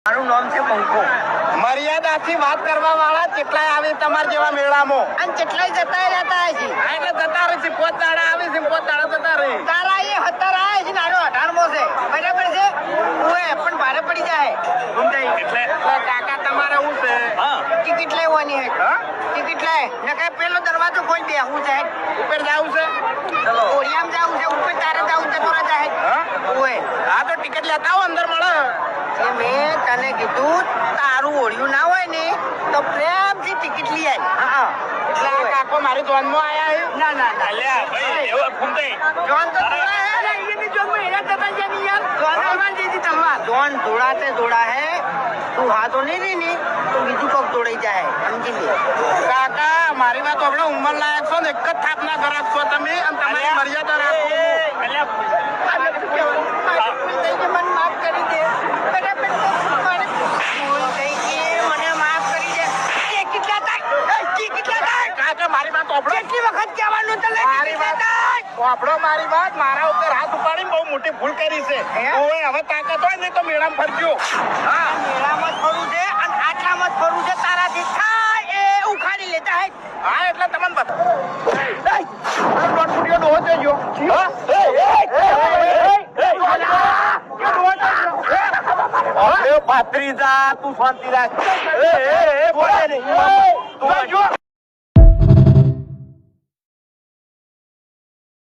મારું નામ છે પંખો. મર્યાદાથી વાત કરવા વાળા કેટલાય આવે તમારા જેવા મેળામાં અને કેટલાય જતા રહેતા છે. હા, એટલે જતા રહે છે. પોત દાડા આવે છે, પોત દાડા જતા રહે. તારા એ 17 આવે છે, નાનો 18મો છે. બરાબર છે. ઓએ પણ ભારે પડી જાય. સમજાય? એટલે કાકા તમારે શું છે? ટિકિટ લેવાની હે. ટિકિટ લે. નકર પેલો દરવાજો ખોલ દે. હું છે ઉપર જાવું છે? ચલો ઓરિયામ જાવું છે. ઉપર તારે જાવું જતો રહે જાય. ઓએ હા, તો ટિકિટ લેતા આવો, અંદર મળે. જે મેં તને કીધું તારું ઓળિયું ના હોય ને તો પ્રેમથી ટિકિટ લઈ આય. હા એટલે આ કાકો મારી જોનમાં આયા છે. ના ના ના અલ્યા ભાઈ, એવો ફૂંકાઈ. જોન તો ધોળા હે ને એની જોન માં એના જતા છે ની યાર. જોન માં જેથી તલવાર જોન ધોળા તે ધોળા હે. તું હાથો નહીં રહી ને તો બીજું કોક દોડાઈ જાય. સમજી લે કાકા, મારી વાત આપણે ઉંમર લાયક છો ને, એક જ થાપના ગ્રાહક છો તમે, અને તમારી મર્યાદા રાખો. મને માફ કરી દે. બરાબર છે. મને ભૂલ થઈ ગઈ. મને માફ કરી દે. ટિકિટ લેતા ટિકિટ લેતા. કાકા, મારી વાત સાંભળો. કેટલી વખત કહેવાનું તને? મારી વાત સાંભળો. મારી વાત, મારા ઉપર હાથ ઉપાડીને બહુ મોટી ભૂલ કરી છે. ઓય, હવે તાકાત હોય ને તો મેળામાં ફરજો. હા, મેળામાં જ ફરવું છે અને આટલામાં જ ફરવું છે. તારાથી થાય એ ઉખાડી લેતા હે. હા, એટલે તમને બતા. ભત્રીજા, તું શાંતિ રાખ.